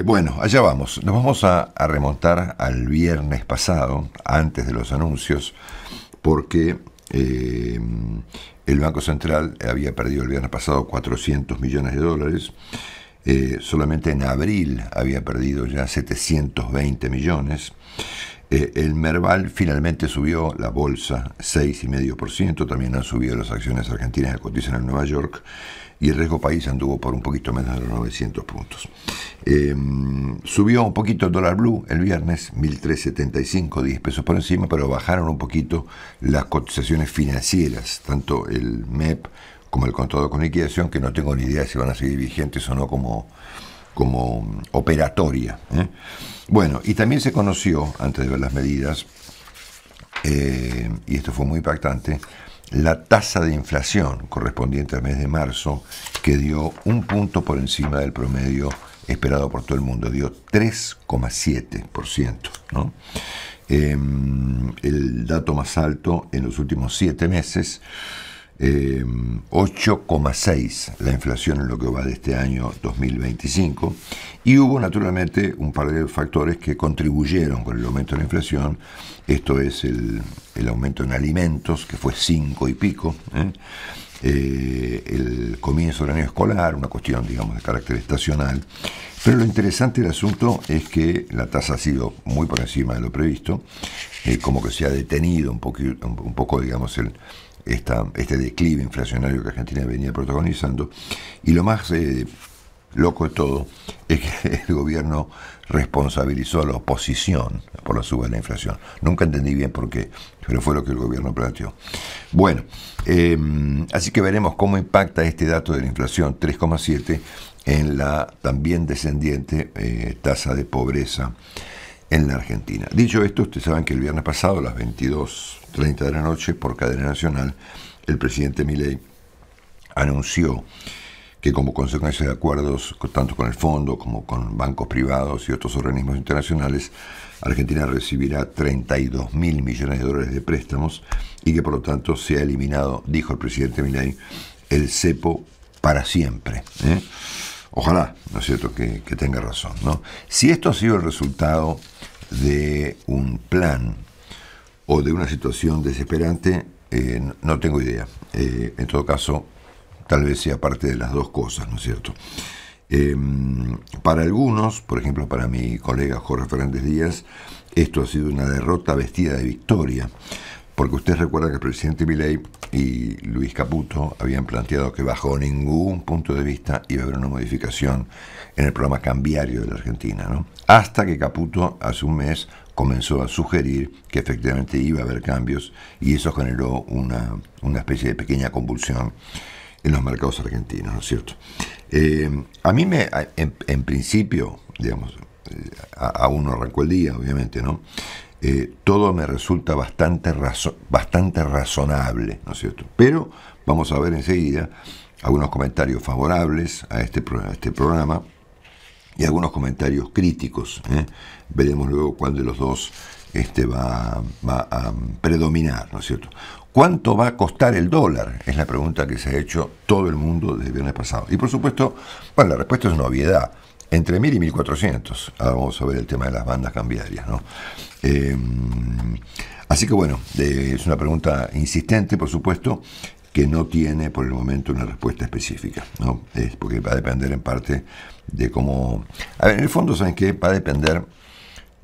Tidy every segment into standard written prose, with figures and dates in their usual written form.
Bueno, allá vamos. Nos vamos a remontar al viernes pasado, antes de los anuncios, porque el Banco Central había perdido el viernes pasado 400 millones de dólares. Solamente en abril había perdido ya 720 millones. El Merval finalmente subió la bolsa 6,5%, también han subido las acciones argentinas que cotizan en Nueva York, y el riesgo país anduvo por un poquito menos de los 900 puntos. Subió un poquito el dólar blue el viernes, 1.375, 10 pesos por encima, pero bajaron un poquito las cotizaciones financieras, tanto el MEP como el contado con liquidación, que no tengo ni idea si van a seguir vigentes o no como operatoria. Bueno, y también se conoció, antes de ver las medidas, y esto fue muy impactante, la tasa de inflación correspondiente al mes de marzo, que dio un punto por encima del promedio esperado por todo el mundo, dio 3,7%, ¿no? El dato más alto en los últimos 7 meses. 8,6 la inflación en lo que va de este año 2025, y hubo naturalmente un par de factores que contribuyeron con el aumento de la inflación. Esto es el aumento en alimentos, que fue 5 y pico, el comienzo del año escolar, una cuestión, digamos, de carácter estacional. Pero lo interesante del asunto es que la tasa ha sido muy por encima de lo previsto, como que se ha detenido un poco, digamos, este declive inflacionario que Argentina venía protagonizando. Y lo más loco de todo es que el gobierno responsabilizó a la oposición por la suba de la inflación. Nunca entendí bien por qué, pero fue lo que el gobierno planteó. Bueno, así que veremos cómo impacta este dato de la inflación 3,7 en la también descendiente tasa de pobreza en la Argentina. Dicho esto, ustedes saben que el viernes pasado, a las 22:30 de la noche, por cadena nacional, el presidente Milei anunció que, como consecuencia de acuerdos tanto con el fondo como con bancos privados y otros organismos internacionales, Argentina recibirá 32.000 millones de dólares de préstamos, y que por lo tanto se ha eliminado, dijo el presidente Milei, el cepo para siempre. Ojalá, ¿no es cierto?, que tenga razón, ¿no? Si esto ha sido el resultado de un plan o de una situación desesperante, no tengo idea. En todo caso, tal vez sea parte de las dos cosas, ¿no es cierto? Para algunos, por ejemplo para mi colega Jorge Fernández Díaz, esto ha sido una derrota vestida de victoria, porque usted recuerda que el presidente Milei y Luis Caputo habían planteado que bajo ningún punto de vista iba a haber una modificación en el programa cambiario de la Argentina, ¿no? Hasta que Caputo hace un mes comenzó a sugerir que efectivamente iba a haber cambios, y eso generó una especie de pequeña convulsión en los mercados argentinos, ¿no es cierto? A mí en principio, digamos, aún no arrancó el día, obviamente, ¿no? Todo me resulta bastante razonable, ¿no es cierto? Pero vamos a ver enseguida algunos comentarios favorables a este programa y algunos comentarios críticos. Veremos luego cuál de los dos va a predominar, ¿no es cierto? ¿Cuánto va a costar el dólar? Es la pregunta que se ha hecho todo el mundo desde el viernes pasado. Y por supuesto, bueno, la respuesta es una obviedad. Entre 1.000 y 1.400. Ahora vamos a ver el tema de las bandas cambiarias, ¿no? Así que bueno, es una pregunta insistente, por supuesto, que no tiene por el momento una respuesta específica, ¿no? Es porque va a depender en parte de cómo... A ver, en el fondo, ¿saben qué? Va a depender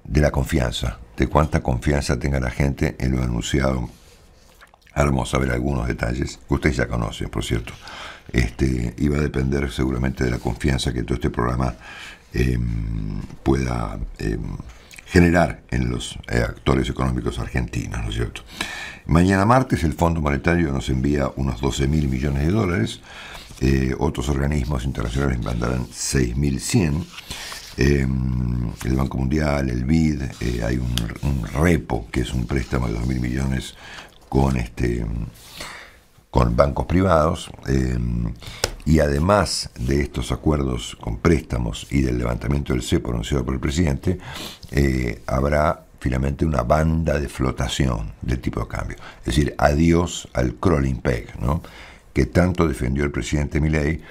de la confianza, de cuánta confianza tenga la gente en lo anunciado. Ahora vamos a ver algunos detalles que ustedes ya conocen, por cierto. Y va a depender seguramente de la confianza que todo este programa pueda generar en los actores económicos argentinos, ¿no es cierto? Mañana martes el Fondo Monetario nos envía unos 12.000 millones de dólares, otros organismos internacionales mandarán 6.100, el Banco Mundial, el BID, hay un repo, que es un préstamo de 2.000 millones con bancos privados, y además de estos acuerdos con préstamos y del levantamiento del cepo anunciado por el presidente, habrá finalmente una banda de flotación del tipo de cambio. Es decir, adiós al crawling peg, ¿no?, que tanto defendió el presidente Milei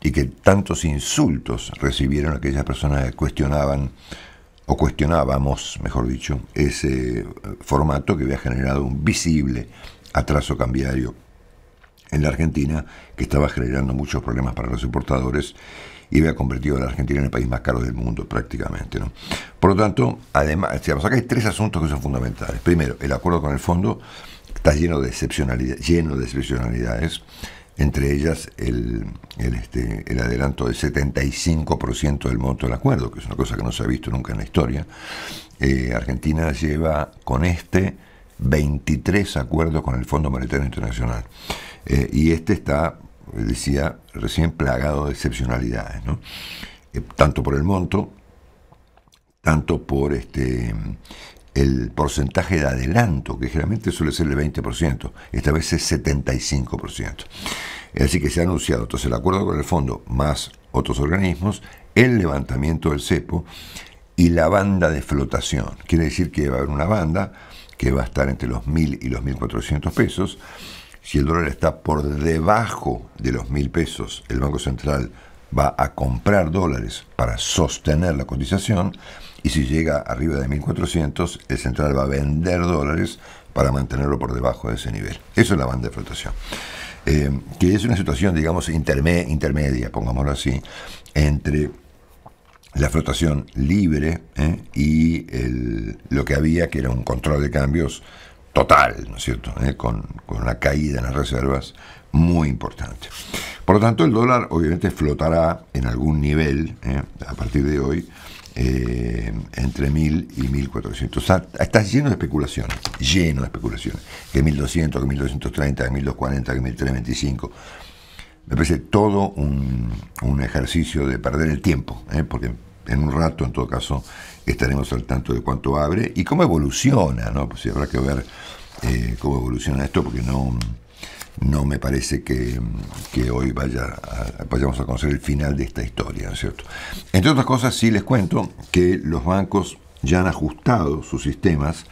y que tantos insultos recibieron aquellas personas que cuestionaban, o cuestionábamos, mejor dicho, ese formato que había generado un visible atraso cambiario en la Argentina, que estaba generando muchos problemas para los importadores y había convertido a la Argentina en el país más caro del mundo prácticamente, ¿no? Por lo tanto, además, digamos, acá hay tres asuntos que son fundamentales. Primero, el acuerdo con el fondo está lleno de excepcionalidades, entre ellas el adelanto del 75% del monto del acuerdo, que es una cosa que no se ha visto nunca en la historia. Argentina lleva con 23 acuerdos con el Fondo Monetario Internacional. Y está, decía recién, plagado de excepcionalidades, ¿no? Tanto por el monto, tanto por el porcentaje de adelanto, que generalmente suele ser el 20%, esta vez es 75%. Así que se ha anunciado entonces el acuerdo con el fondo más otros organismos, el levantamiento del cepo y la banda de flotación. Quiere decir que va a haber una banda que va a estar entre los 1.000 y los 1.400 pesos. Si el dólar está por debajo de los 1.000 pesos, el Banco Central va a comprar dólares para sostener la cotización, y si llega arriba de 1.400, el central va a vender dólares para mantenerlo por debajo de ese nivel. Eso es la banda de flotación. Que es una situación, digamos, intermedia, pongámoslo así, entre la flotación libre y lo que había, que era un control de cambios total, ¿no es cierto?, con una caída en las reservas muy importante. Por lo tanto, el dólar obviamente flotará en algún nivel a partir de hoy entre 1.000 y 1.400. Está lleno de especulaciones, que 1.200, que 1.230, que 1.240, que 1.325. Me parece todo un ejercicio de perder el tiempo, porque en un rato, en todo caso, estaremos al tanto de cuánto abre y cómo evoluciona, ¿no? Pues sí, habrá que ver cómo evoluciona esto, porque no me parece que hoy vayamos a conocer el final de esta historia, ¿no es cierto? Entre otras cosas, sí les cuento que los bancos ya han ajustado sus sistemas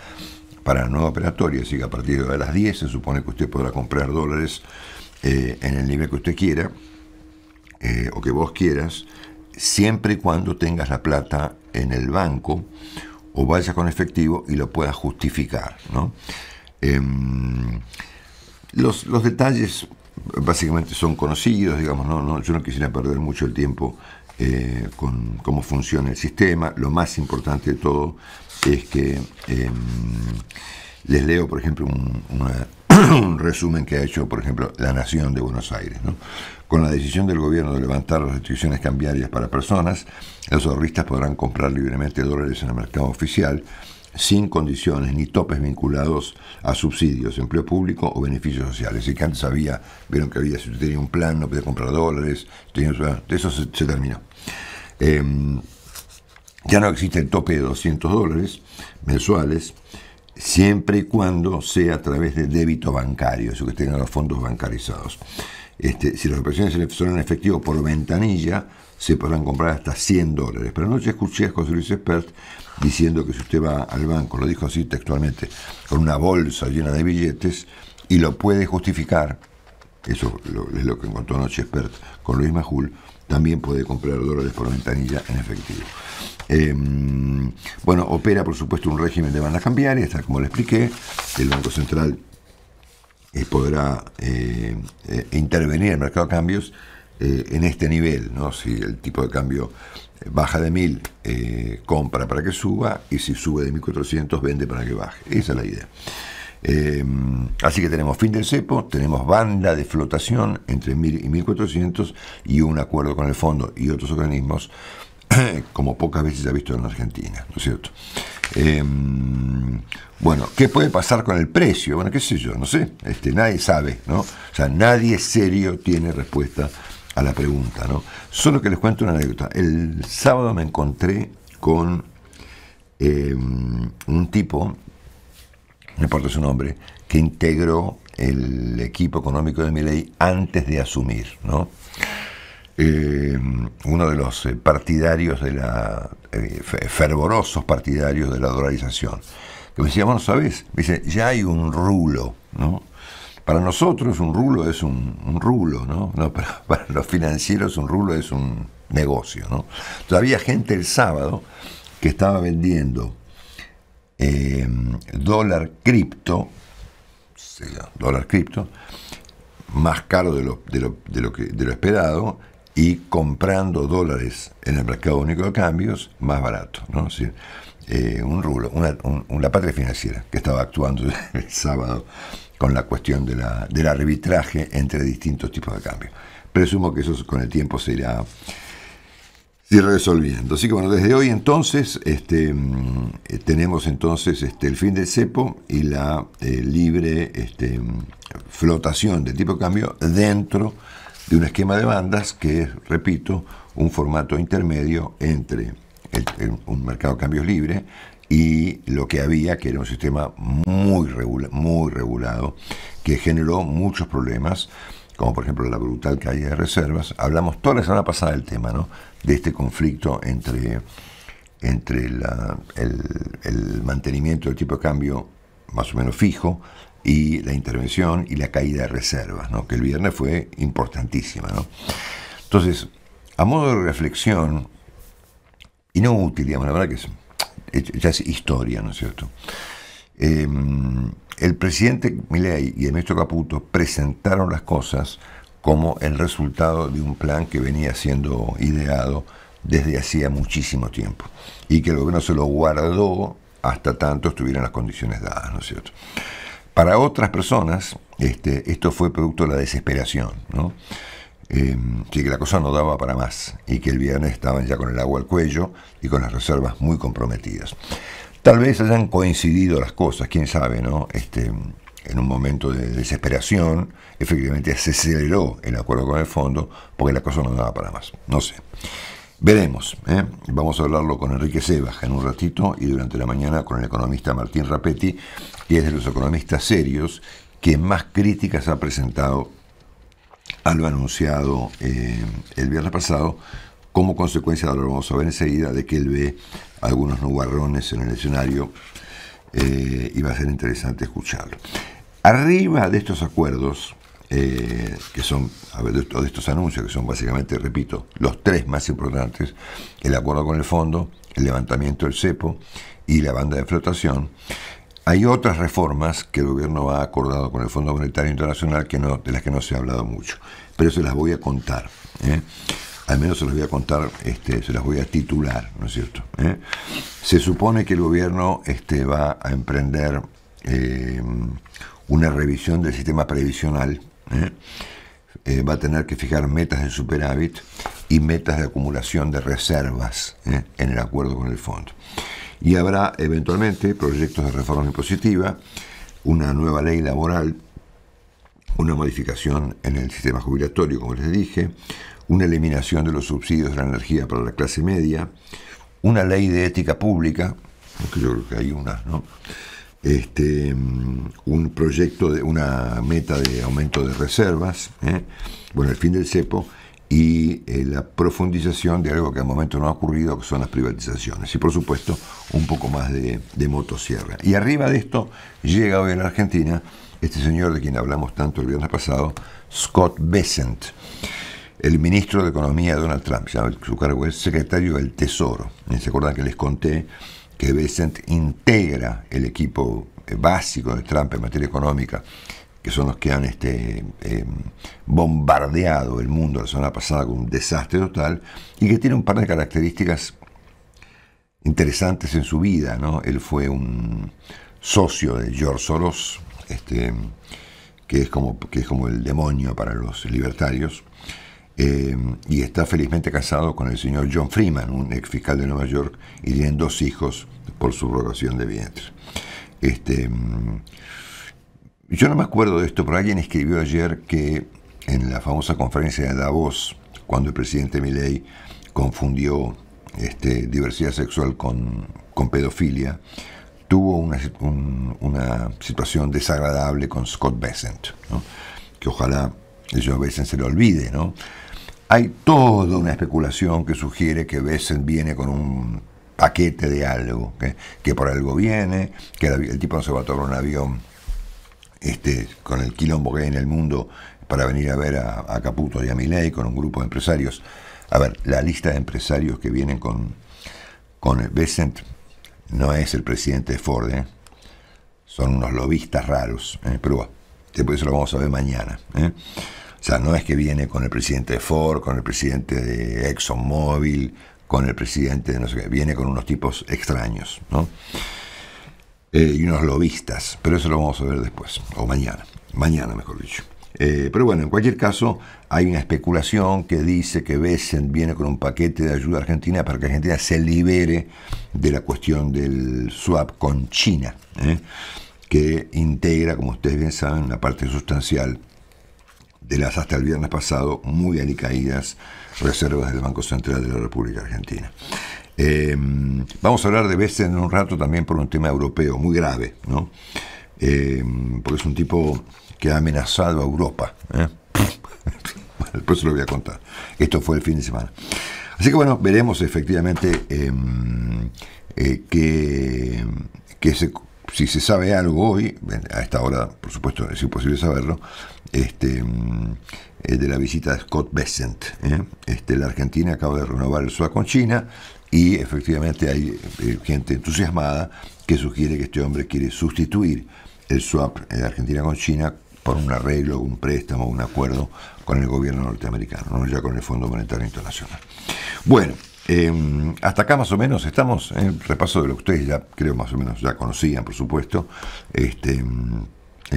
para la nueva operatoria, así que a partir de las 10 se supone que usted podrá comprar dólares en el nivel que usted quiera, o que vos quieras, siempre y cuando tengas la plata en el banco o vayas con efectivo y lo puedas justificar, ¿no? Los detalles básicamente son conocidos, digamos, yo no quisiera perder mucho el tiempo con cómo funciona el sistema. Lo más importante de todo es que les leo, por ejemplo, un resumen que ha hecho, por ejemplo, La Nación de Buenos Aires, ¿no? Con la decisión del gobierno de levantar las restricciones cambiarias para personas, los ahorristas podrán comprar libremente dólares en el mercado oficial, sin condiciones ni topes vinculados a subsidios, empleo público o beneficios sociales. Y que antes vieron que había, si usted tenía un plan, no podía comprar dólares, eso se terminó. Ya no existe el tope de $200 mensuales, siempre y cuando sea a través de débito bancario, eso que tengan los fondos bancarizados. Si las operaciones son en efectivo por ventanilla, se podrán comprar hasta $100. Pero anoche escuché a José Luis Espert diciendo que si usted va al banco, lo dijo así textualmente, con una bolsa llena de billetes y lo puede justificar, eso es lo que encontró anoche Espert con Luis Majul, también puede comprar dólares por ventanilla en efectivo. Bueno, opera por supuesto un régimen de banda cambiaria, tal como le expliqué. El Banco Central podrá intervenir en el mercado de cambios en este nivel, ¿no? Si el tipo de cambio baja de 1.000, compra para que suba, y si sube de 1.400, vende para que baje. Esa es la idea. Así que tenemos fin del cepo, tenemos banda de flotación entre 1.000 y 1.400 y un acuerdo con el fondo y otros organismos como pocas veces se ha visto en Argentina, ¿no es cierto? Bueno, ¿qué puede pasar con el precio? Bueno, qué sé yo, no sé, nadie sabe, ¿no? O sea, nadie serio tiene respuesta a la pregunta, ¿no? Solo que les cuento una anécdota. El sábado me encontré con un tipo, no importa su nombre, que integró el equipo económico de Milei antes de asumir, ¿no? Uno de los partidarios fervorosos partidarios de la dolarización, que me decía, bueno, ¿sabes? Me dice, ya hay un rulo, ¿no?, Para nosotros un rublo es un rublo, ¿no? No, para los financieros un rublo es un negocio, ¿no? Todavía gente el sábado que estaba vendiendo dólar cripto, más caro de lo esperado, y comprando dólares en el mercado único de cambios más barato, ¿no? Es decir, un rublo, la patria financiera que estaba actuando el sábado con la cuestión del arbitraje entre distintos tipos de cambio. Presumo que eso con el tiempo se irá resolviendo. Así que bueno, desde hoy entonces tenemos entonces el fin del cepo y la libre flotación de tipo de cambio dentro de un esquema de bandas que es, repito, un formato intermedio entre un mercado de cambios libre y lo que había, que era un sistema muy regulado, que generó muchos problemas, como por ejemplo la brutal caída de reservas. Hablamos toda la semana pasada del tema, ¿no? De este conflicto entre el mantenimiento del tipo de cambio más o menos fijo y la intervención y la caída de reservas, ¿no? Que el viernes fue importantísima, ¿no? Entonces, a modo de reflexión, y no útil, digamos, la verdad que ya es historia, ¿no es cierto? El presidente Milei y el ministro Caputo presentaron las cosas como el resultado de un plan que venía siendo ideado desde hacía muchísimo tiempo y que el gobierno se lo guardó hasta tanto estuvieran las condiciones dadas, ¿no es cierto? Para otras personas, esto fue producto de la desesperación, ¿no? Que la cosa no daba para más y que el viernes estaban ya con el agua al cuello y con las reservas muy comprometidas. Tal vez hayan coincidido las cosas, quién sabe, ¿no? En un momento de desesperación, efectivamente se aceleró el acuerdo con el fondo porque la cosa no daba para más. No sé. Veremos, ¿eh? Vamos a hablarlo con Enrique Cebaja en un ratito y durante la mañana con el economista Martín Rapetti, que es de los economistas serios que más críticas ha presentado a lo anunciado el viernes pasado, como consecuencia, ahora lo vamos a ver enseguida, de que él ve algunos nubarrones en el escenario y va a ser interesante escucharlo. Arriba de estos acuerdos, que son, de estos anuncios, que son básicamente, repito, los tres más importantes, el acuerdo con el fondo, el levantamiento del cepo y la banda de flotación, hay otras reformas que el gobierno ha acordado con el Fondo Monetario Internacional de las que no se ha hablado mucho, pero se las voy a contar, ¿eh? Al menos se las voy a contar, se las voy a titular, ¿no es cierto? Se supone que el gobierno va a emprender una revisión del sistema previsional, va a tener que fijar metas de superávit y metas de acumulación de reservas en el acuerdo con el fondo. Y habrá eventualmente proyectos de reforma impositiva, una nueva ley laboral, una modificación en el sistema jubilatorio, como les dije, una eliminación de los subsidios de la energía para la clase media, una ley de ética pública, que yo creo que hay una, ¿no? Un proyecto de una meta de aumento de reservas, bueno, el fin del cepo y la profundización de algo que al momento no ha ocurrido, que son las privatizaciones. Y por supuesto, un poco más de motosierra. Y arriba de esto llega hoy en la Argentina este señor de quien hablamos tanto el viernes pasado, Scott Bessent, el ministro de Economía de Donald Trump. Su cargo es secretario del Tesoro. ¿Se acuerdan que les conté que Bessent integra el equipo básico de Trump en materia económica, que son los que han bombardeado el mundo la semana pasada con un desastre total, y que tiene un par de características interesantes en su vida, ¿no? Él fue un socio de George Soros, que es como el demonio para los libertarios, y está felizmente casado con el señor John Freeman, un ex fiscal de Nueva York, y tienen 2 hijos por subrogación de vientre. Yo no me acuerdo de esto, pero alguien escribió ayer que en la famosa conferencia de Davos, cuando el presidente Milei confundió diversidad sexual con pedofilia, tuvo una situación desagradable con Scott Bessent, ¿no? Que ojalá el señor Bessent se lo olvide, ¿no? Hay toda una especulación que sugiere que Bessent viene con un paquete de algo, que por algo viene, que el tipo no se va a tomar un avión con el quilombo que hay en el mundo, para venir a ver a Caputo y a Milei con un grupo de empresarios. A ver, la lista de empresarios que vienen con el Bessent no es el presidente de Ford, son unos lobistas raros, pero bueno, después eso lo vamos a ver mañana. O sea, no es que viene con el presidente de Ford, con el presidente de ExxonMobil, con el presidente de no sé qué, viene con unos tipos extraños, ¿no? Y unos lobistas, pero eso lo vamos a ver después, o mañana mejor dicho. Pero bueno, en cualquier caso, hay una especulación que dice que Bessent viene con un paquete de ayuda a Argentina para que Argentina se libere de la cuestión del swap con China, que integra, como ustedes bien saben, una parte sustancial de las hasta el viernes pasado muy alicaídas reservas del Banco Central de la República Argentina. Vamos a hablar de Bessent en un rato también por un tema europeo muy grave, ¿no? Porque es un tipo que ha amenazado a Europa. Después se lo voy a contar. Esto fue el fin de semana. Así que bueno, veremos efectivamente si se sabe algo hoy, a esta hora, por supuesto, es imposible saberlo, de la visita de Scott Bessent. La Argentina acaba de renovar el SUA con China y efectivamente hay gente entusiasmada que sugiere que este hombre quiere sustituir el swap de Argentina con China por un arreglo, un préstamo, un acuerdo con el gobierno norteamericano, no ya con el Fondo Monetario Internacional. Bueno, hasta acá más o menos estamos en el repaso de lo que ustedes ya creo más o menos ya conocían, por supuesto, en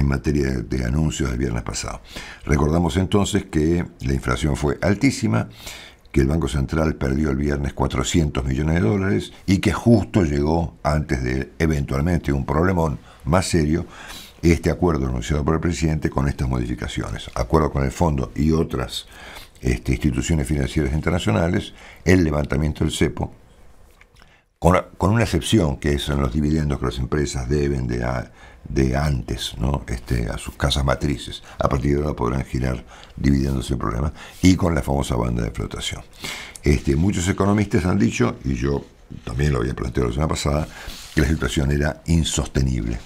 materia de anuncios del viernes pasado. Recordamos entonces que la inflación fue altísima, que el Banco Central perdió el viernes 400 millones de dólares y que justo llegó antes de eventualmente un problemón más serio este acuerdo anunciado por el presidente con estas modificaciones. Acuerdo con el fondo y otras instituciones financieras internacionales, el levantamiento del cepo, con una excepción que son los dividendos que las empresas deben de antes, ¿no? A sus casas matrices. A partir de ahora podrán girar dividendos sin problema, y con la famosa banda de flotación. Muchos economistas han dicho, y yo también lo había planteado la semana pasada, que la situación era insostenible.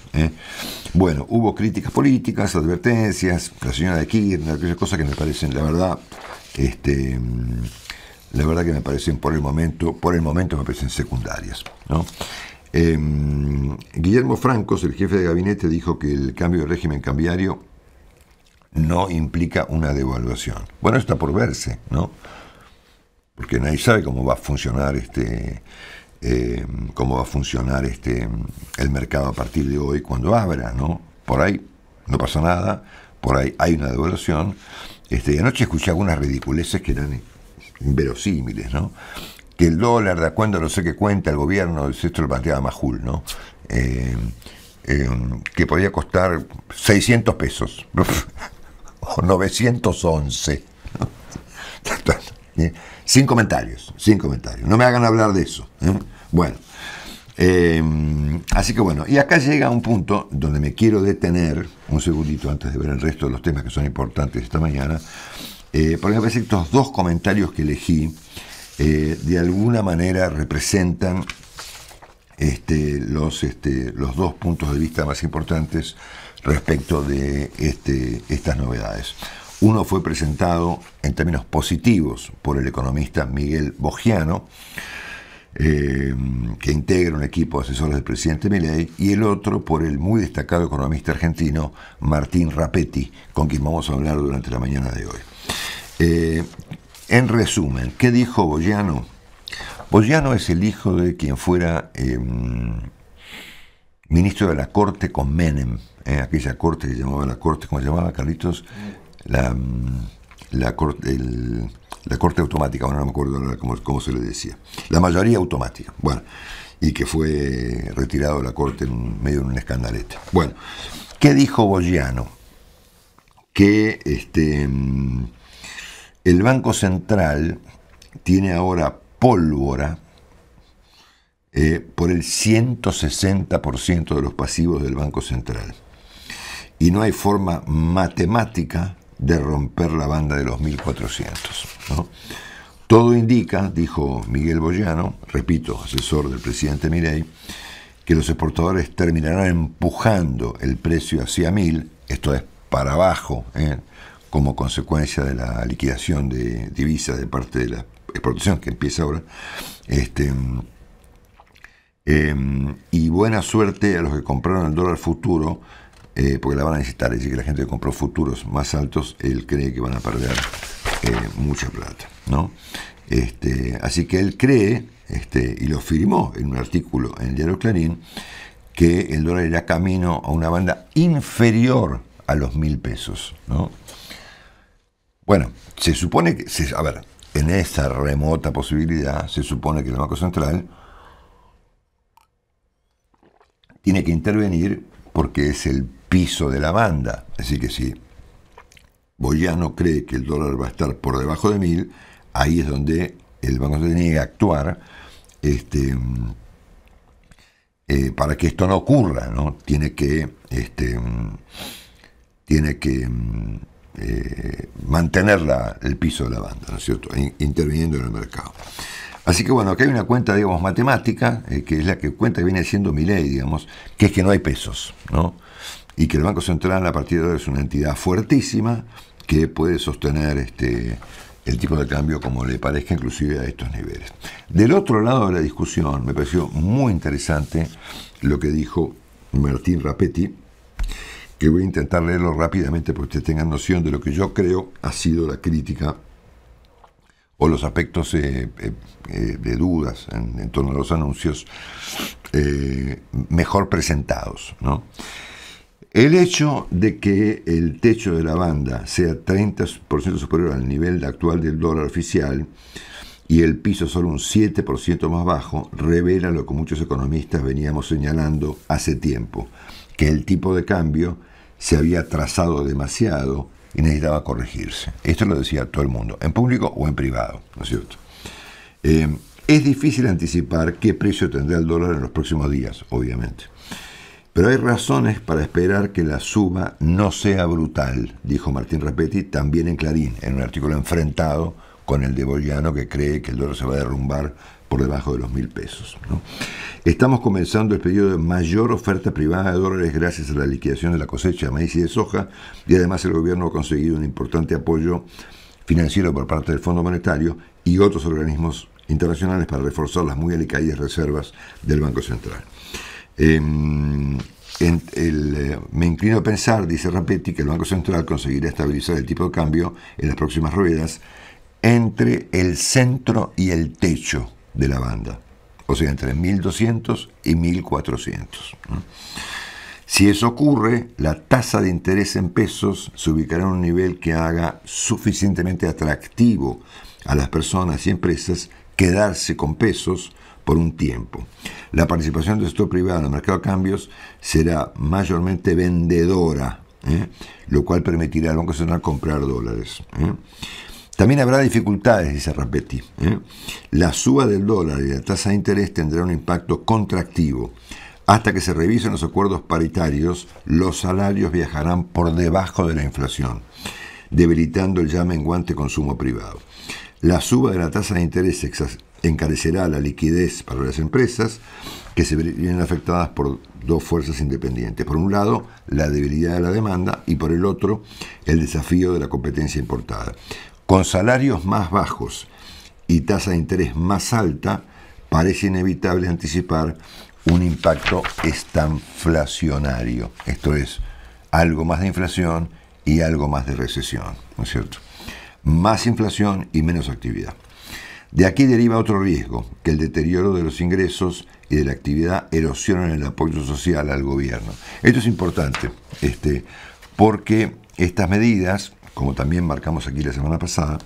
Bueno, hubo críticas políticas, advertencias, la señora de Kirchner, aquellas cosas que me parecen, la verdad que me parecen por el momento me parecen secundarias, ¿no? Guillermo Francos, el jefe de gabinete, dijo que el cambio de régimen cambiario no implica una devaluación. Bueno, está por verse, ¿no? Porque nadie sabe cómo va a funcionar el mercado a partir de hoy cuando abra, ¿no? Por ahí no pasa nada, por ahí hay una devaluación. Anoche escuché algunas ridiculeces que eran inverosímiles, ¿no? Que el dólar, de acuerdo a no sé qué cuenta el gobierno, esto lo planteaba Majul, ¿no? Que podía costar 600 pesos, o 911. Sin comentarios. No me hagan hablar de eso. Bueno, así que bueno, y acá llega un punto donde me quiero detener un segundito antes de ver el resto de los temas que son importantes esta mañana, porque me parece que estos dos comentarios que elegí de alguna manera representan los dos puntos de vista más importantes respecto de estas novedades. Uno fue presentado en términos positivos por el economista Miguel Bogiano, que integra un equipo de asesores del presidente Milei, y el otro por el muy destacado economista argentino Martín Rapetti, con quien vamos a hablar durante la mañana de hoy. En resumen, ¿qué dijo Bogiano? Bogiano es el hijo de quien fuera ministro de la Corte con Menem, aquella corte que llamaba la Corte, ¿cómo se llamaba, Carlitos? La corte automática, bueno, no me acuerdo ahora cómo se le decía. La mayoría automática, bueno, y que fue retirado de la corte en medio de un escandalete. Bueno, ¿qué dijo Bogiano? Que el Banco Central tiene ahora pólvora por el 160% de los pasivos del Banco Central. Y no hay forma matemática de romper la banda de los 1.400, ¿no? Todo indica, dijo Miguel Bogiano, repito, asesor del presidente Milei, que los exportadores terminarán empujando el precio hacia 1.000 esto es para abajo, como consecuencia de la liquidación de divisas de parte de la exportación que empieza ahora. Y buena suerte a los que compraron el dólar futuro, porque la van a necesitar. Es decir, que la gente que compró futuros más altos, él cree que van a perder mucha plata, ¿no? Así que él cree, y lo firmó en un artículo en el diario Clarín, que el dólar irá camino a una banda inferior a los 1.000 pesos, ¿no? Bueno, se supone que, a ver, en esa remota posibilidad, se supone que el Banco Central tiene que intervenir porque es el piso de la banda. Así que si Boyano cree que el dólar va a estar por debajo de 1.000, ahí es donde el Banco Central tiene que actuar para que esto no ocurra, ¿no? Tiene que mantener el piso de la banda, ¿no es cierto? Interviniendo en el mercado. Así que bueno, acá hay una cuenta, digamos, matemática, que es la que viene siendo Milei, digamos, que es que no hay pesos, ¿no? Y que el Banco Central a partir de ahora es una entidad fuertísima que puede sostener el tipo de cambio como le parezca, inclusive a estos niveles. Del otro lado de la discusión, me pareció muy interesante lo que dijo Martín Rapetti, que voy a intentar leerlo rápidamente para que ustedes tengan noción de lo que yo creo ha sido la crítica o los aspectos de dudas en torno a los anuncios mejor presentados, ¿no? El hecho de que el techo de la banda sea 30% superior al nivel actual del dólar oficial y el piso solo un 7% más bajo revela lo que muchos economistas veníamos señalando hace tiempo, que el tipo de cambio se había trazado demasiado y necesitaba corregirse. Esto lo decía todo el mundo, en público o en privado, ¿no es cierto? Es difícil anticipar qué precio tendrá el dólar en los próximos días, obviamente. Pero hay razones para esperar que la suba no sea brutal, dijo Martín Rapetti también en Clarín, en un artículo enfrentado con el de Boyano, que cree que el dólar se va a derrumbar por debajo de los 1.000 pesos, ¿no? Estamos comenzando el periodo de mayor oferta privada de dólares gracias a la liquidación de la cosecha de maíz y de soja, y además el gobierno ha conseguido un importante apoyo financiero por parte del Fondo Monetario y otros organismos internacionales para reforzar las muy alicaídas reservas del Banco Central. Me inclino a pensar, dice Rapetti, que el Banco Central conseguirá estabilizar el tipo de cambio en las próximas ruedas entre el centro y el techo de la banda, o sea, entre 1.200 y 1.400, ¿no? Si eso ocurre, la tasa de interés en pesos se ubicará en un nivel que haga suficientemente atractivo a las personas y empresas quedarse con pesos por un tiempo. La participación del sector privado en el mercado de cambios será mayormente vendedora, lo cual permitirá al Banco Central comprar dólares. También habrá dificultades, dice Rapetti. La suba del dólar y la tasa de interés tendrá un impacto contractivo. Hasta que se revisen los acuerdos paritarios, los salarios viajarán por debajo de la inflación, debilitando el ya menguante consumo privado. La suba de la tasa de interés encarecerá la liquidez para las empresas, que se vienen afectadas por dos fuerzas independientes. Por un lado, la debilidad de la demanda y por el otro, el desafío de la competencia importada. Con salarios más bajos y tasa de interés más alta, parece inevitable anticipar un impacto estanflacionario. Esto es, algo más de inflación y algo más de recesión, ¿no es cierto? Más inflación y menos actividad. De aquí deriva otro riesgo, que el deterioro de los ingresos y de la actividad erosionan el apoyo social al gobierno. Esto es importante, porque estas medidas, como también marcamos aquí la semana pasada,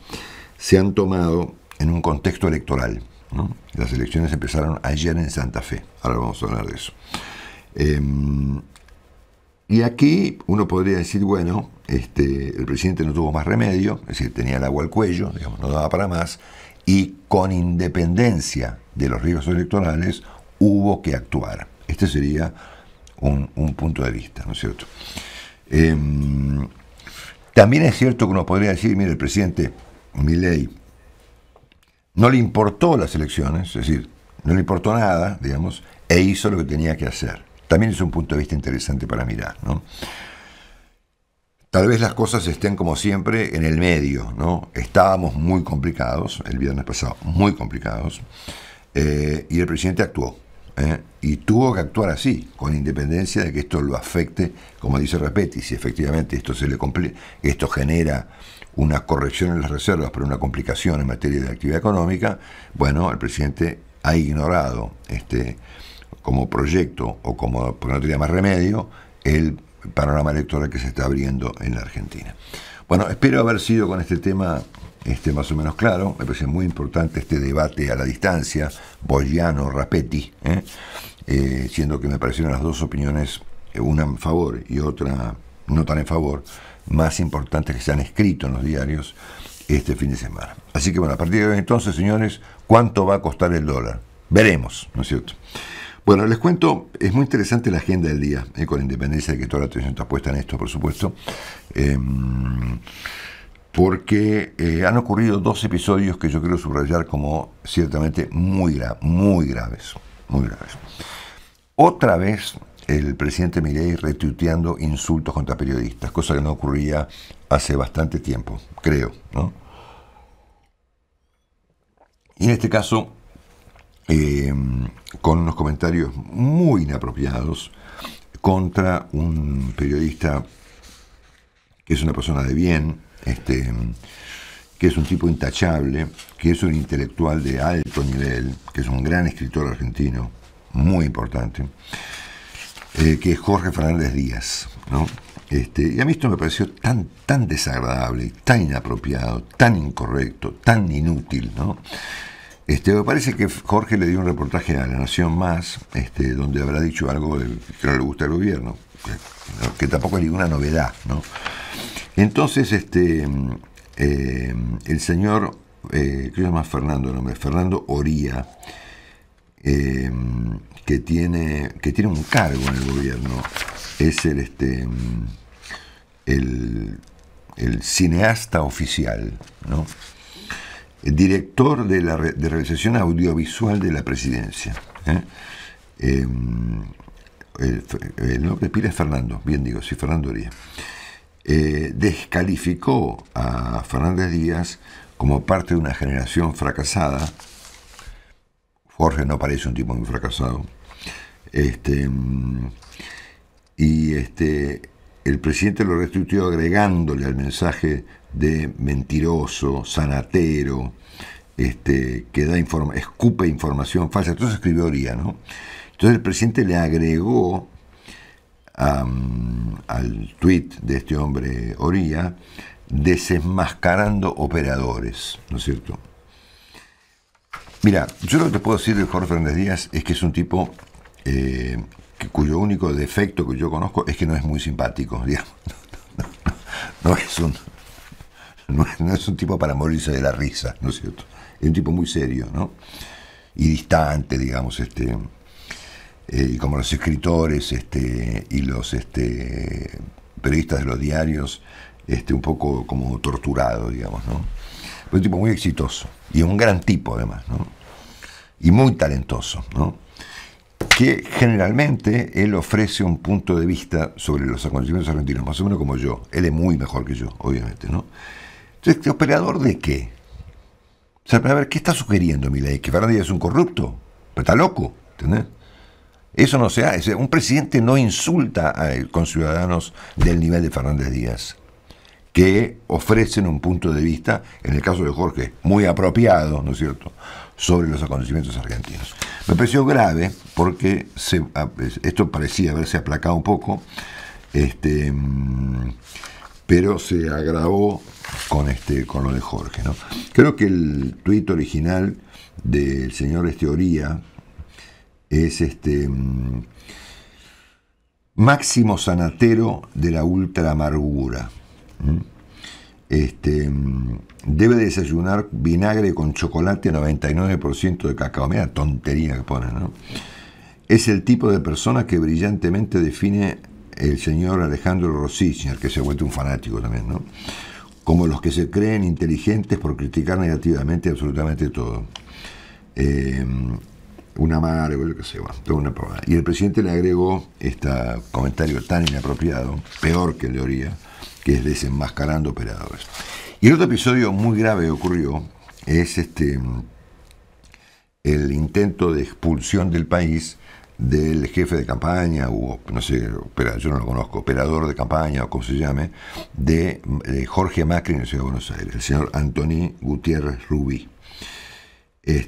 se han tomado en un contexto electoral, ¿no? Las elecciones empezaron ayer en Santa Fe, ahora vamos a hablar de eso. Y aquí uno podría decir, bueno, el presidente no tuvo más remedio, es decir, tenía el agua al cuello, digamos, no daba para más, y con independencia de los riesgos electorales hubo que actuar. Este sería un punto de vista, ¿no es cierto? También es cierto que uno podría decir, mire, el presidente Milei no le importó las elecciones, es decir, no le importó nada, digamos, e hizo lo que tenía que hacer. También es un punto de vista interesante para mirar, ¿no? tal vez las cosas estén como siempre en el medio, ¿no? Estábamos muy complicados, el viernes pasado, muy complicados, y el presidente actuó. Y tuvo que actuar así, con independencia de que esto lo afecte, como dice Rapetti, si efectivamente esto esto genera una corrección en las reservas, pero una complicación en materia de actividad económica, bueno, el presidente ha ignorado como proyecto, o como, porque no tenía más remedio, el panorama electoral que se está abriendo en la Argentina. Bueno, espero haber sido con este tema más o menos claro. Me parece muy importante este debate a la distancia, Bogliano-Rapetti, siendo que me parecieron las dos opiniones, una en favor y otra no tan en favor, más importantes que se han escrito en los diarios este fin de semana. Así que bueno, a partir de hoy entonces, señores, ¿cuánto va a costar el dólar? Veremos, ¿no es cierto? Bueno, les cuento, es muy interesante la agenda del día, con independencia de que toda la atención está puesta en esto, por supuesto, porque han ocurrido dos episodios que yo quiero subrayar como ciertamente muy graves. Otra vez el presidente Milei retuiteando insultos contra periodistas, cosa que no ocurría hace bastante tiempo, creo, ¿no? Y en este caso, con unos comentarios muy inapropiados contra un periodista que es una persona de bien, que es un tipo intachable, que es un intelectual de alto nivel, que es un gran escritor argentino, muy importante, que es Jorge Fernández Díaz, ¿no? Y a mí esto me pareció tan desagradable, tan inapropiado, tan incorrecto, tan inútil, ¿no? Me parece que Jorge le dio un reportaje a La Nación Más, donde habrá dicho algo que no le gusta al gobierno, que tampoco es ninguna novedad, ¿no? Entonces, el señor, que se llama Fernando Oría, que tiene un cargo en el gobierno, es el cineasta oficial, ¿no? El director de realización audiovisual de la presidencia. El nombre de pila es Fernando, bien digo, sí, Fernando Oría. Descalificó a Fernández Díaz como parte de una generación fracasada. Jorge no parece un tipo muy fracasado. El presidente lo restituyó agregándole al mensaje de mentiroso, sanatero, que escupe información falsa. Entonces escribió Oría, ¿no? Entonces el presidente le agregó al tuit de este hombre Oría, desenmascarando operadores, ¿no es cierto? Mira, yo lo que te puedo decir de Jorge Fernández Díaz es que es un tipo cuyo único defecto que yo conozco es que no es muy simpático, digamos. No es un tipo para morirse de la risa, ¿no es cierto? Es un tipo muy serio, ¿no? Y distante, digamos, y como los escritores y los periodistas de los diarios, un poco como torturado, digamos, ¿no? Pero un tipo muy exitoso, y un gran tipo además, ¿no? Y muy talentoso, ¿no? Que generalmente él ofrece un punto de vista sobre los acontecimientos argentinos, más o menos como yo. Él es muy mejor que yo, obviamente, ¿no? Entonces, ¿operador de qué? O sea, a ver, ¿qué está sugiriendo Milei? ¿Que Fernández Díaz es un corrupto? Pero está loco, ¿entendés? Eso no se hace. Un presidente no insulta con ciudadanos del nivel de Fernández Díaz, que ofrecen un punto de vista, en el caso de Jorge, muy apropiado, ¿no es cierto?, sobre los acontecimientos argentinos. Me pareció grave porque esto parecía haberse aplacado un poco, pero se agravó con lo de Jorge, ¿no? Creo que el tuit original del señor Oría es máximo sanatero de la ultra amargura. Debe desayunar vinagre con chocolate 99% de cacao. Mira la tontería que ponen, ¿no? Es el tipo de persona que brillantemente define el señor Alejandro Rosichner, que se ha vuelto un fanático también, ¿no? Como los que se creen inteligentes por criticar negativamente absolutamente todo. un amargo, yo qué sé, bueno, toda una pavada. Y el presidente le agregó este comentario tan inapropiado, peor que el de Oría, que es desenmascarando operadores. Y el otro episodio muy grave ocurrió, es el intento de expulsión del país del jefe de campaña, o no sé, yo no lo conozco, operador de campaña o como se llame, de Jorge Macri en la Ciudad de Buenos Aires, el señor Antoni Gutiérrez Rubí.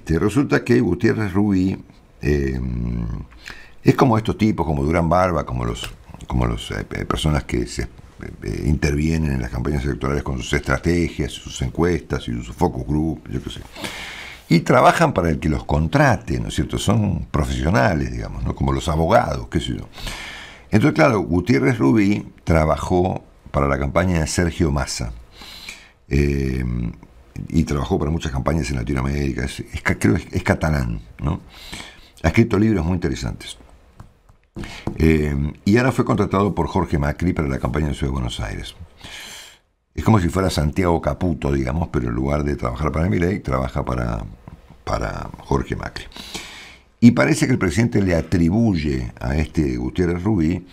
Resulta que Gutiérrez Rubí es como estos tipos, como Durán Barba, como los personas que se intervienen en las campañas electorales con sus estrategias, sus encuestas y sus focus group, yo qué sé. Y trabajan para el que los contrate, ¿no es cierto? Son profesionales, digamos, ¿no? Como los abogados, qué sé yo. Entonces, claro, Gutiérrez Rubí trabajó para la campaña de Sergio Massa. Y trabajó para muchas campañas en Latinoamérica. Creo que es catalán, ¿no? Ha escrito libros muy interesantes. Y ahora fue contratado por Jorge Macri para la campaña de Ciudad de Buenos Aires. Es como si fuera Santiago Caputo, digamos, pero en lugar de trabajar para Milei, trabaja para Jorge Macri. Y parece que el presidente le atribuye a este Gutiérrez Rubí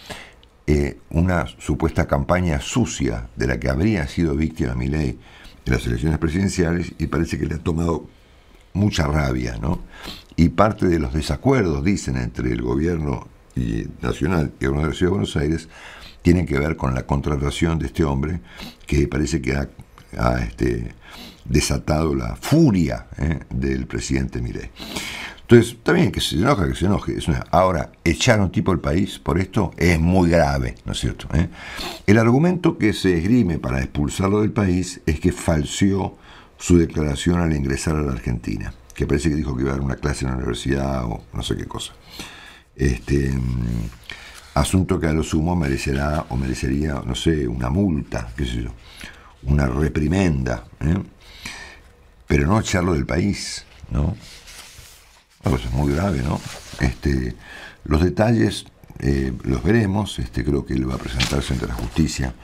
una supuesta campaña sucia de la que habría sido víctima Milei en las elecciones presidenciales, y parece que le ha tomado mucha rabia, ¿no? Y parte de los desacuerdos, dicen, entre el gobierno nacional y el gobierno de la Ciudad de Buenos Aires tienen que ver con la contratación de este hombre, que parece que ha desatado la furia del presidente Milei. Entonces, está bien que se enoje. Ahora, echar a un tipo del país por esto es muy grave, ¿no es cierto? El argumento que se esgrime para expulsarlo del país es que falseó su declaración al ingresar a la Argentina, que parece que dijo que iba a dar una clase en la universidad o no sé qué cosa. Asunto que a lo sumo merecerá o merecería, no sé, una multa, qué sé yo, una reprimenda, pero no echarlo del país, ¿no? Una cosa muy grave, ¿no? Los detalles los veremos. Creo que él va a presentarse ante la justicia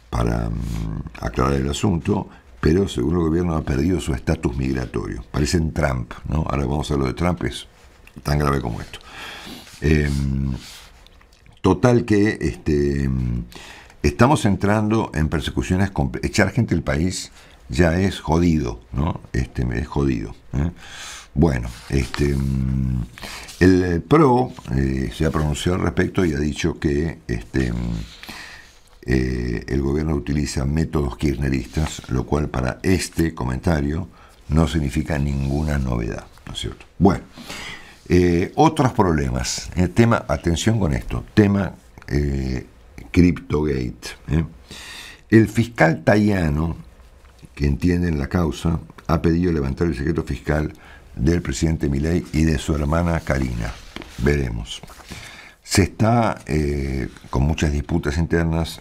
para aclarar el asunto, pero según el gobierno ha perdido su estatus migratorio. Parecen Trump, ¿no? Ahora vamos a lo de Trump, es tan grave como esto. Total que estamos entrando en persecuciones. Echar gente del país ya es jodido, ¿no? Es jodido. Bueno, el PRO se ha pronunciado al respecto y ha dicho que el gobierno utiliza métodos kirchneristas, lo cual para este comentario no significa ninguna novedad, ¿no es cierto? Bueno, otros problemas. Atención con esto, tema CryptoGate. El fiscal Tayano, que entiende en la causa, ha pedido levantar el secreto fiscal del presidente Milei y de su hermana Karina. Veremos. Se está, con muchas disputas internas,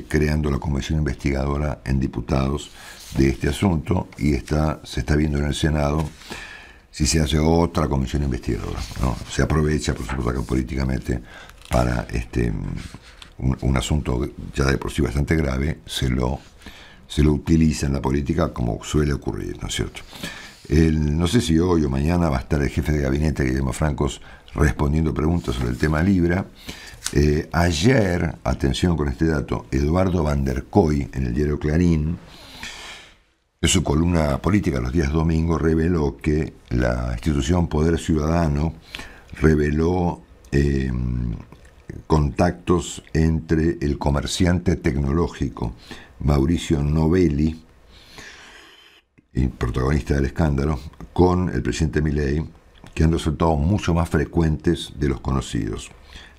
creando la comisión investigadora en diputados de este asunto, y se está viendo en el Senado si se hace otra comisión investigadora, ¿no? Se aprovecha, por supuesto, acá políticamente para un asunto ya de por sí bastante grave, se lo utiliza en la política como suele ocurrir, ¿no es cierto? No sé si hoy o mañana va a estar el jefe de gabinete, Guillermo Francos, respondiendo preguntas sobre el tema Libra. Ayer, atención con este dato, Eduardo Van der Koy, en el diario Clarín, en su columna política los días domingos, reveló que la institución Poder Ciudadano reveló contactos entre el comerciante tecnológico Mauricio Novelli, protagonista del escándalo, con el presidente Milei, que han resultado mucho más frecuentes de los conocidos.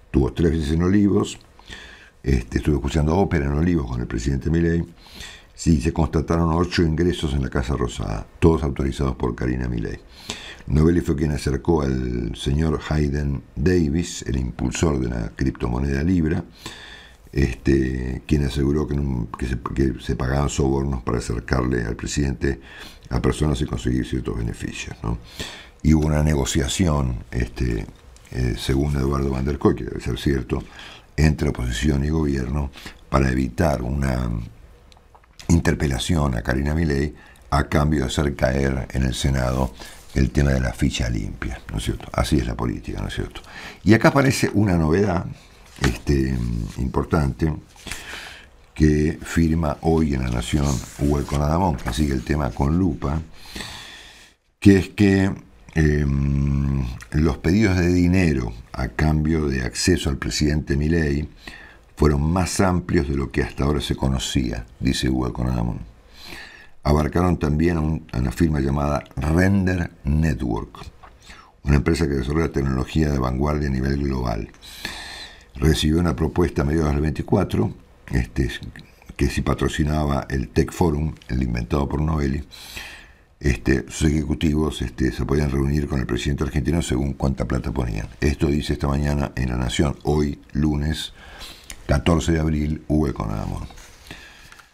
Estuvo 3 veces en Olivos, estuve escuchando ópera en Olivos con el presidente Milei. Sí, se constataron 8 ingresos en la Casa Rosada, todos autorizados por Karina Milei. Novelli fue quien acercó al señor Hayden Davis, el impulsor de la criptomoneda Libra, quien aseguró que se pagaban sobornos para acercarle al presidente a personas y conseguir ciertos beneficios, ¿no? Y hubo una negociación, según Eduardo Van der Koy, que debe ser cierto, entre oposición y gobierno para evitar una interpelación a Karina Milei a cambio de hacer caer en el Senado el tema de la ficha limpia, ¿no es cierto? Así es la política, ¿no es cierto? Y acá aparece una novedad importante que firma hoy en La Nación Hugo Econadamón, que sigue el tema con lupa, que es que los pedidos de dinero a cambio de acceso al presidente Milei fueron más amplios de lo que hasta ahora se conocía, dice Hugo Econadamón. Abarcaron también una firma llamada Render Network, una empresa que desarrolla tecnología de vanguardia a nivel global. Recibió una propuesta a mediados del 24, que si patrocinaba el Tech Forum, el inventado por Novelli, sus ejecutivos se podían reunir con el presidente argentino según cuánta plata ponían. Esto dice esta mañana en La Nación, hoy lunes 14 de abril, Hugo Econadamón.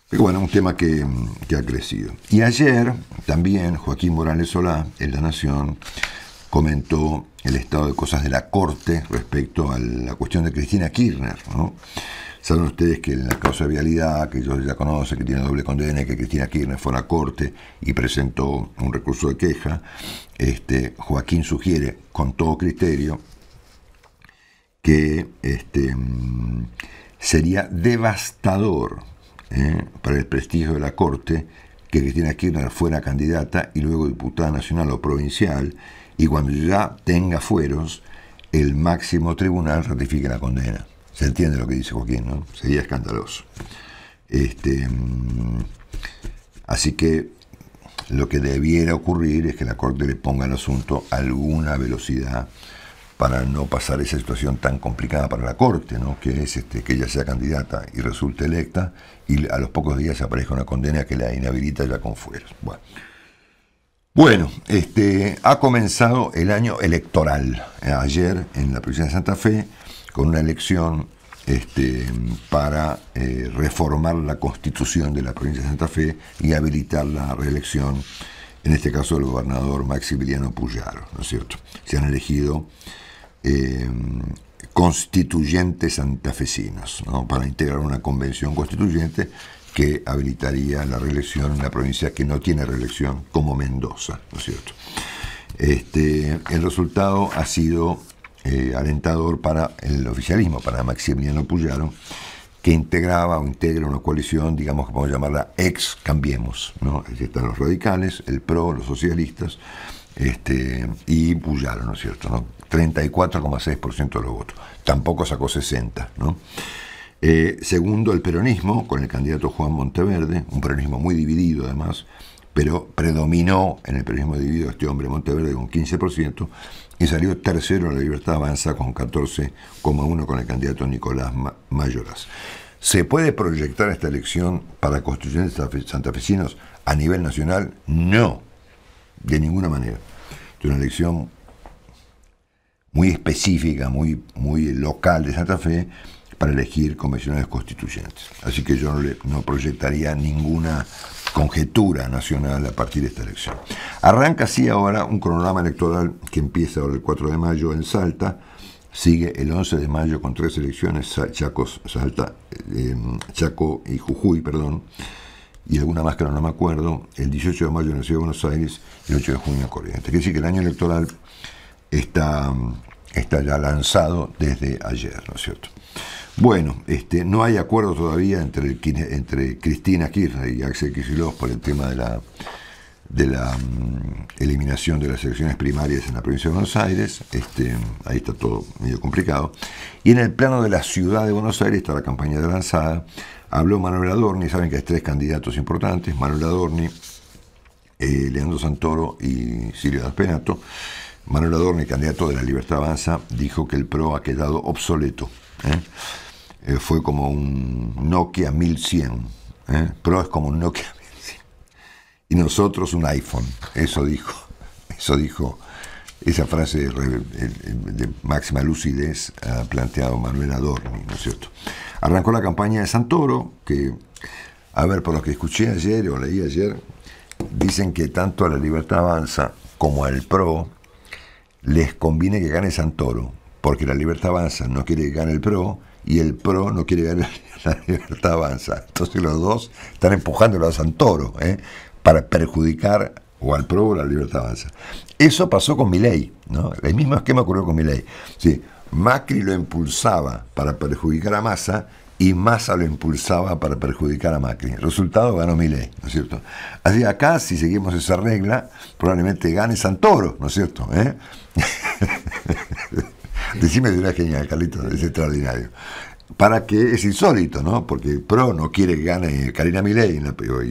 Pero bueno, un tema que ha crecido. Y ayer también Joaquín Morales Solá, en La Nación, comentó el estado de cosas de la Corte respecto a la cuestión de Cristina Kirchner, ¿no? Saben ustedes que en la causa de vialidad, que ellos ya conocen, que tiene doble condena, y que Cristina Kirchner fue a la Corte y presentó un recurso de queja, Joaquín sugiere, con todo criterio, que sería devastador para el prestigio de la Corte que Cristina Kirchner fuera candidata y luego diputada nacional o provincial, y cuando ya tenga fueros, el máximo tribunal ratifique la condena. Se entiende lo que dice Joaquín, ¿no? Sería escandaloso. Así que lo que debiera ocurrir es que la Corte le ponga al asunto alguna velocidad para no pasar esa situación tan complicada para la Corte, ¿no? Que es que ella sea candidata y resulte electa y a los pocos días aparezca una condena que la inhabilita ya con fueros. Bueno, ha comenzado el año electoral. Ayer en la provincia de Santa Fe, con una elección para reformar la constitución de la provincia de Santa Fe y habilitar la reelección, en este caso del gobernador Maximiliano Puyaro, ¿no es cierto? Se han elegido constituyentes santafesinos, ¿no? Para integrar una convención constituyente que habilitaría la reelección en una provincia que no tiene reelección, como Mendoza, ¿no es cierto? El resultado ha sido alentador para el oficialismo, para Maximiliano Puyaro, que integra una coalición, digamos que podemos llamarla ex Cambiemos, ¿no? Están los radicales, el PRO, los socialistas, y Puyaro, ¿no es cierto?, ¿no? 34,6% de los votos. Tampoco sacó 60, ¿no? Segundo, el peronismo, con el candidato Juan Monteverde, un peronismo muy dividido además, pero predominó en el peronismo dividido este hombre Monteverde con 15%, y salió tercero La Libertad Avanza con 14,1% con el candidato Nicolás Mayoras. ¿Se puede proyectar esta elección para constituyentes santafesinos a nivel nacional? No, de ninguna manera. Es una elección muy específica, muy local de Santa Fe, para elegir convencionales constituyentes. Así que yo no proyectaría ninguna conjetura nacional a partir de esta elección. Arranca así ahora un cronograma electoral que empieza ahora el 4 de mayo en Salta, sigue el 11 de mayo con 3 elecciones, Chaco y Jujuy, y alguna más que no me acuerdo, el 18 de mayo en la Ciudad de Buenos Aires y el 8 de junio en Corrientes. Quiere decir que el año electoral está ya lanzado desde ayer, ¿no es cierto? Bueno, no hay acuerdo todavía entre Cristina Kirchner y Axel Kicillof por el tema de la eliminación de las elecciones primarias en la provincia de Buenos Aires. Ahí está todo medio complicado. Y en el plano de la ciudad de Buenos Aires está la campaña de lanzada. Habló Manuel Adorni, saben que hay 3 candidatos importantes: Manuel Adorni, Leandro Santoro y Silvio Daspenato. Manuel Adorni, candidato de La Libertad Avanza, dijo que el PRO ha quedado obsoleto. Fue como un Nokia 1100. PRO es como un Nokia 1100. Y nosotros un iPhone. Eso dijo. Esa frase de máxima lucidez ha planteado Manuel Adorni, ¿no es cierto? Arrancó la campaña de Santoro, que, a ver, por lo que escuché ayer o leí ayer, dicen que tanto a La Libertad Avanza como al PRO les conviene que gane Santoro, porque La Libertad Avanza no quiere que gane el PRO y el PRO no quiere ganar La Libertad Avanza. Entonces los dos están empujándolo a Santoro, para perjudicar o al PRO o la Libertad Avanza. Eso pasó con Milei, ¿no? El mismo esquema ocurrió con Milei. Sí, Macri lo impulsaba para perjudicar a Massa y Massa lo impulsaba para perjudicar a Macri. El resultado ganó Milei, ¿no es cierto? Así que acá, si seguimos esa regla, probablemente gane Santoro, ¿no es cierto? Decime de una genial, Carlitos, es extraordinario. Para que es insólito, ¿no? Porque el PRO no quiere que gane Carina Milei y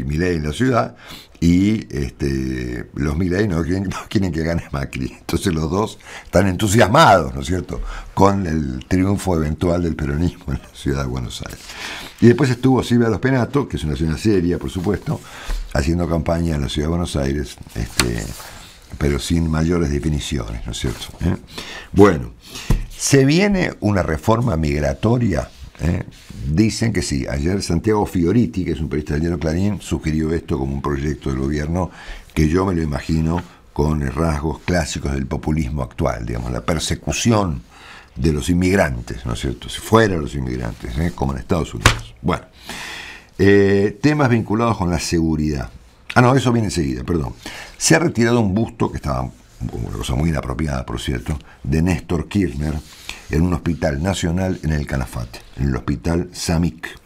Milei en la ciudad, y los Milei no quieren que gane Macri. Entonces los dos están entusiasmados, ¿no es cierto?, con el triunfo eventual del peronismo en la ciudad de Buenos Aires. Y después estuvo Silvia Dos Penato, que es una señora seria, por supuesto, haciendo campaña en la ciudad de Buenos Aires, pero sin mayores definiciones, ¿no es cierto? Bueno, ¿se viene una reforma migratoria? Dicen que sí. Ayer Santiago Fioriti, que es un periodista del diario Clarín, sugirió esto como un proyecto del gobierno que yo me lo imagino con rasgos clásicos del populismo actual, digamos, la persecución de los inmigrantes, ¿no es cierto? Si fuera los inmigrantes, como en Estados Unidos. Bueno, temas vinculados con la seguridad. Ah, no, eso viene enseguida, perdón. Se ha retirado un busto, que estaba una cosa muy inapropiada, por cierto, de Néstor Kirchner en un hospital nacional en el Calafate, en el hospital Samic.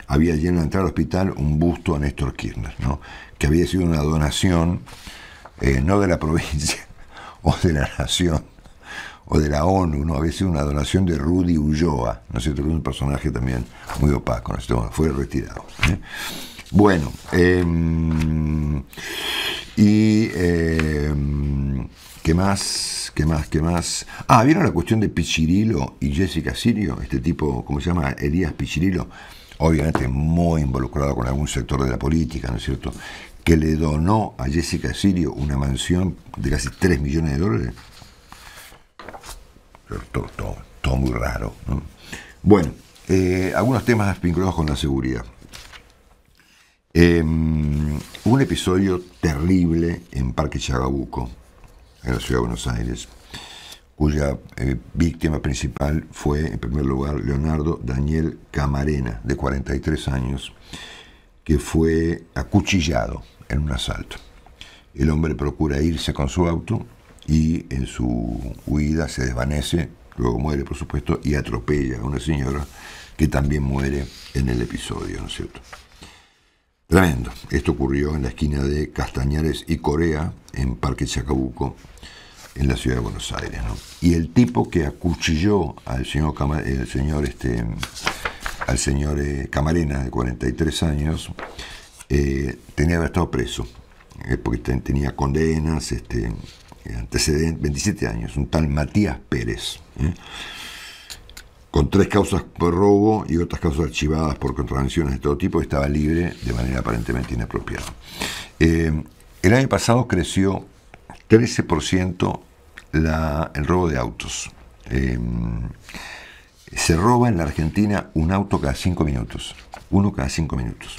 Había allí en la entrada del hospital un busto a Néstor Kirchner, ¿no?, que había sido una donación, no de la provincia o de la nación o de la ONU, no, había sido una donación de Rudy Ulloa, ¿no es cierto?, que es un personaje también muy opaco, ¿no es cierto? Fue retirado. Bueno, ¿qué más? Ah, ¿vieron la cuestión de Pichirilo y Jessica Sirio? Este tipo, ¿cómo se llama? Elías Pichirilo, obviamente muy involucrado con algún sector de la política, ¿no es cierto?, que le donó a Jessica Sirio una mansión de casi $3 millones. Todo muy raro, ¿no? Bueno, algunos temas vinculados con la seguridad. Hubo un episodio terrible en Parque Chacabuco, en la ciudad de Buenos Aires, cuya víctima principal fue, en primer lugar, Leonardo Daniel Camarena, de 43 años, que fue acuchillado en un asalto. El hombre procura irse con su auto y en su huida se desvanece, luego muere, por supuesto, y atropella a una señora que también muere en el episodio, ¿no es cierto? Tremendo. Esto ocurrió en la esquina de Castañares y Corea, en Parque Chacabuco, en la ciudad de Buenos Aires, ¿no? Y el tipo que acuchilló al señor Camarena, de 43 años, tenía que haber estado preso, porque tenía condenas, antecedentes, 27 años, un tal Matías Pérez, con 3 causas por robo y otras causas archivadas por contravenciones de todo tipo, estaba libre de manera aparentemente inapropiada. El año pasado creció 13% el robo de autos. Se roba en la Argentina un auto cada 5 minutos, uno cada 5 minutos.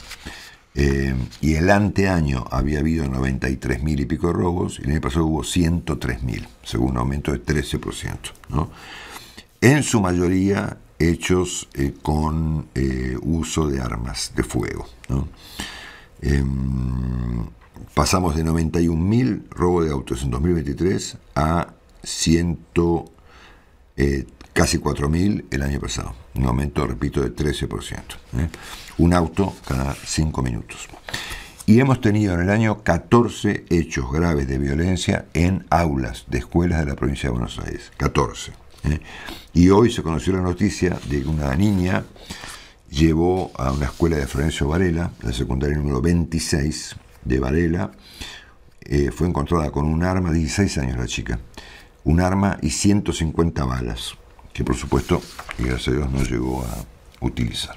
Y el anteaño había habido 93.000 y pico de robos, y el año pasado hubo 103.000, según un aumento de 13%, ¿no? En su mayoría hechos con uso de armas de fuego, ¿no? Pasamos de 91.000 robos de autos en 2023 a casi 4.000 el año pasado. Un aumento, repito, de 13%. Un auto cada 5 minutos. Y hemos tenido en el año 14 hechos graves de violencia en aulas de escuelas de la provincia de Buenos Aires. 14. Y hoy se conoció la noticia de que una niña llevó a una escuela de Florencio Varela, la secundaria número 26 de Varela, fue encontrada con un arma, 16 años la chica, un arma y 150 balas, que por supuesto, y gracias a Dios, no llegó a utilizar.